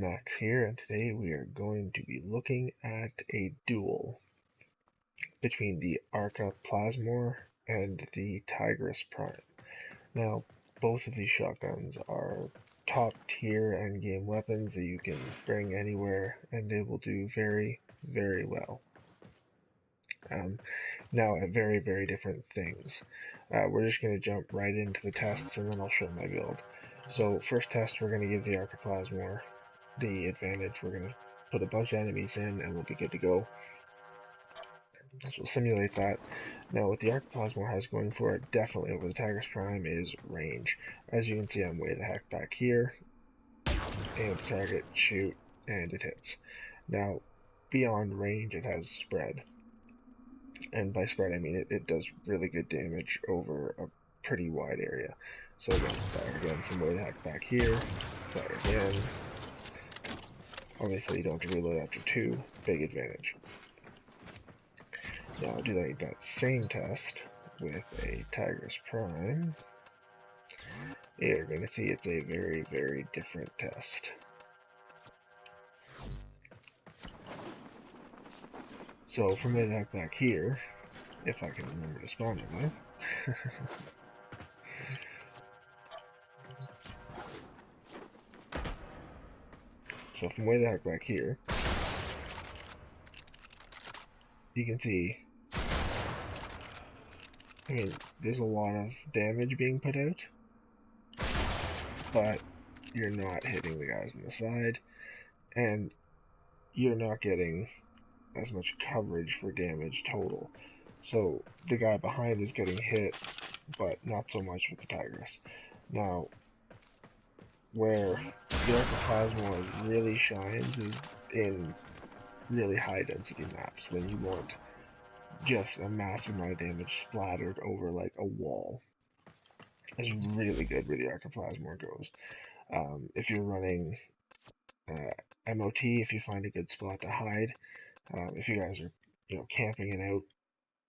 Max here, and today we are going to be looking at a duel between the Arca plasmor and the Tigris Prime. Now, both of these shotguns are top tier endgame weapons that you can bring anywhere, and they will do very, very well. Now, at very, very different things. We're just going to jump right into the tests, and then I'll show my build. So, first test, we're going to give the Arca plasmor the advantage. We're going to put a bunch of enemies in, and we'll be good to go. So we'll simulate that. Now, what the Arca plasmor has going for it, definitely over the Tigris Prime, is range. As you can see, I'm way the heck back here. Aim the target, shoot, and it hits. Now, beyond range, it has spread. And by spread, I mean it does really good damage over a pretty wide area. So again, fire again from way the heck back here. Fire again. Obviously, you don't have to reload after 2. Big advantage. Now, I'll do that same test with a Tigris Prime. You're going to see it's a very, very different test. So, from way back here, if I can remember to spawn it now. So, from way the heck back here, you can see, I mean, there's a lot of damage being put out, but you're not hitting the guys on the side, and you're not getting as much coverage for damage total. So the guy behind is getting hit, but not so much with the Tigris. Now, where the Arca plasmor really shines is in really high density maps, when you want just a massive amount of damage splattered over like a wall. It's really good where the Arca plasmor goes. If you're running MOT, if you find a good spot to hide, if you guys are, camping it out,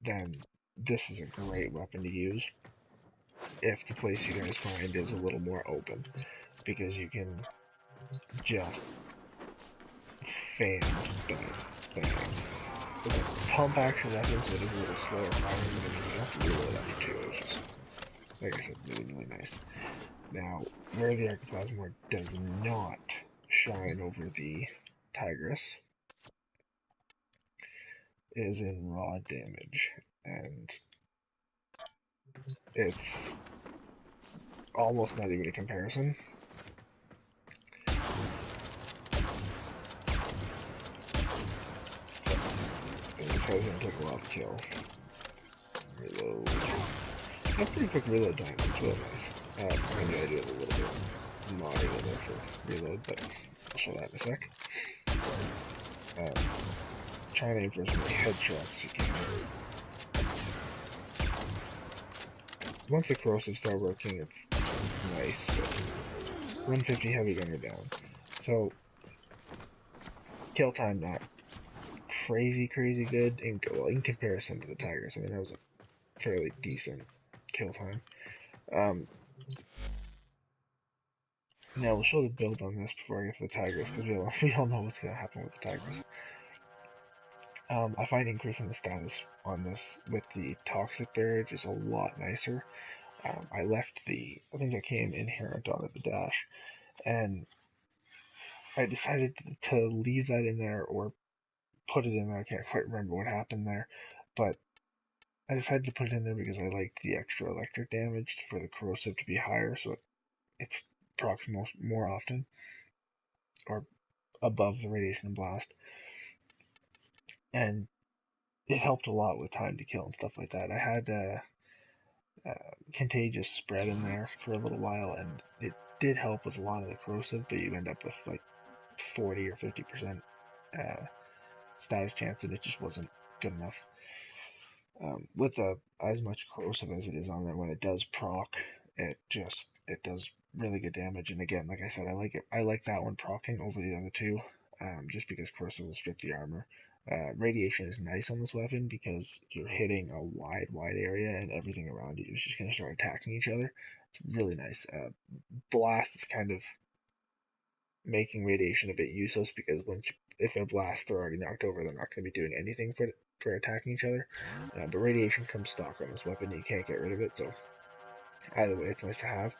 then this is a great weapon to use. If the place you guys find is a little more open, because you can just fan bang. With a pump action weapon, so it is a little slower firing, but I mean, you have to reload after 2, which is, like I said, really, really nice. Now, where the Arca plasmor does not shine over the Tigris is in raw damage, and it's almost not even a comparison. And this guy's gonna take a while to kill. Reload. That's pretty quick reload time, it's really nice. I know I do have a little bit of modding in there for reload, but I'll show that in a sec. Try to aim for as many headshots you can. Once the corrosives start working, it's nice, but 150 heavy gunner down. So, kill time not crazy good in comparison to the Tigris. I mean, that was a fairly decent kill time. Now, we'll show the build on this before I get to the Tigris, because we all know what's going to happen with the Tigris. I find increasing the status on this with the toxic barrage is a lot nicer. I think I came in here and dotted the dash, and I decided to leave that in there or put it in there. I can't quite remember what happened there, but I decided to put it in there because I liked the extra electric damage for the corrosive to be higher, so it's procs more often, or above the radiation and blast. And it helped a lot with time to kill and stuff like that. I had contagious spread in there for a little while, and it did help with a lot of the corrosive, but you end up with like 40 or 50% status chance, and it just wasn't good enough. With as much corrosive as it is on there, when it does proc, it does really good damage. And again, like I said, I like that one procking over the other two, just because corrosive will strip the armor. Radiation is nice on this weapon because you're hitting a wide area, and everything around you is just going to start attacking each other. It's really nice. Blast is kind of making radiation a bit useless, because if they're blast, they're already knocked over, they're not going to be doing anything for attacking each other. But radiation comes stock on this weapon, you can't get rid of it, so either way, it's nice to have.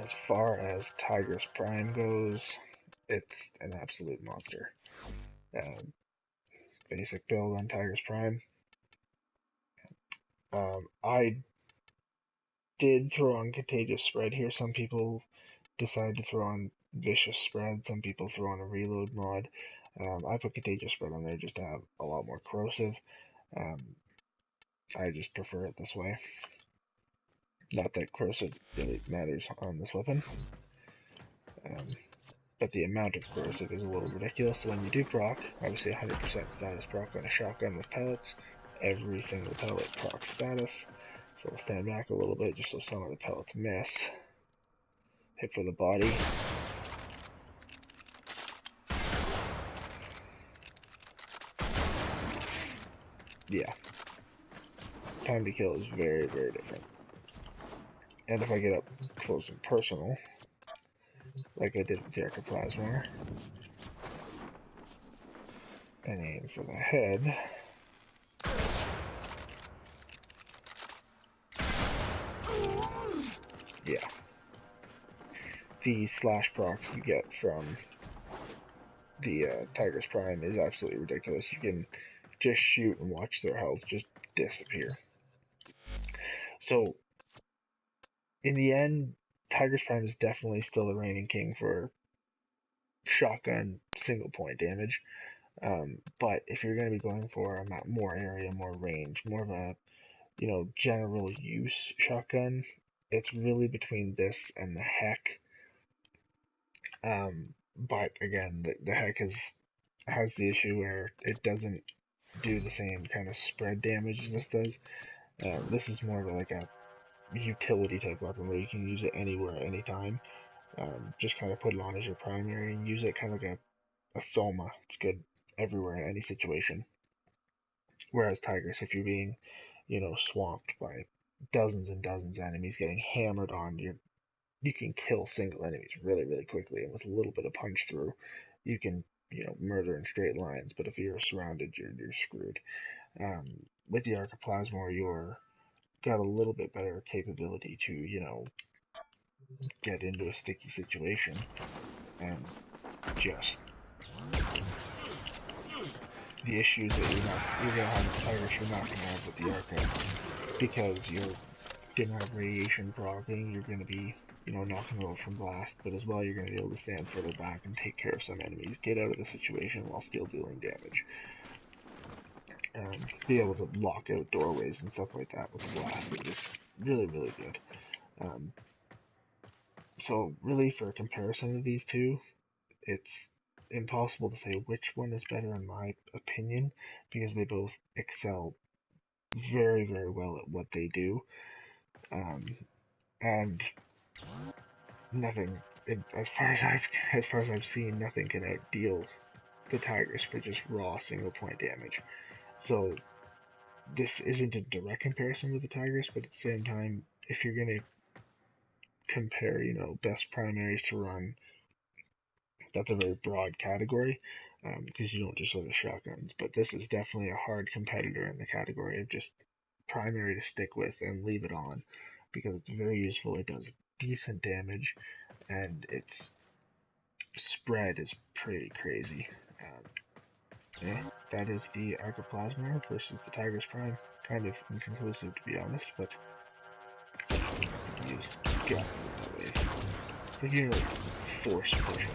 As far as Tigris Prime goes, it's an absolute monster. Basic build on Tigris Prime. I did throw on Contagious Spread here. Some people decide to throw on Vicious Spread. Some people throw on a Reload mod. I put Contagious Spread on there just to have a lot more corrosive. I just prefer it this way. Not that corrosive really matters on this weapon. But the amount of corrosive is a little ridiculous. So when you do proc, obviously 100% status proc on a shotgun with pellets, every single pellet proc status. So we'll stand back a little bit just so some of the pellets miss. Hit for the body. Yeah. Time to kill is very, very different. And if I get up close and personal, like I did with the Arca plasmor, and aim for the head, yeah. The slash procs you get from the Tigris Prime is absolutely ridiculous. You can just shoot and watch their health just disappear. So, in the end, Tigris Prime is definitely still the reigning king for shotgun single point damage. But if you're going to be going for more area, more range, more of a, general use shotgun, it's really between this and the Heck. But again, the Heck has the issue where it doesn't do the same kind of spread damage as this does. This is more of like a utility type weapon where you can use it anywhere, anytime. Just kind of put it on as your primary and use it kind of like a Soma. It's good everywhere in any situation. Whereas Tigris, if you're being, swamped by dozens and dozens of enemies getting hammered on, you can kill single enemies really, really quickly, and with a little bit of punch through, you can, murder in straight lines. But if you're surrounded, you're screwed. With the Arca plasmor, you're got a little bit better capability to, get into a sticky situation and just the issues that you're gonna have with Tigris, you're not gonna have with the Arca, because you're gonna have radiation proccing, you're gonna be, knocking over from blast, but as well you're gonna be able to stand further back and take care of some enemies, get out of the situation while still dealing damage. Be able to lock out doorways and stuff like that with the blast is just really, really good. So really, for a comparison of these two, it's impossible to say which one is better in my opinion, because they both excel very, very well at what they do. And nothing, as far as I've seen, nothing can outdeal the Tigris for just raw single point damage. So this isn't a direct comparison with the Tigris, but at the same time, if you're gonna compare, best primaries to run, that's a very broad category, because you don't just look at shotguns. But this is definitely a hard competitor in the category of just primary to stick with and leave it on, because it's very useful. It does decent damage, and its spread is pretty crazy. Yeah, that is the Arca plasmor versus the Tigris Prime. Kind of inconclusive, to be honest, but use that way. So you're force pushing.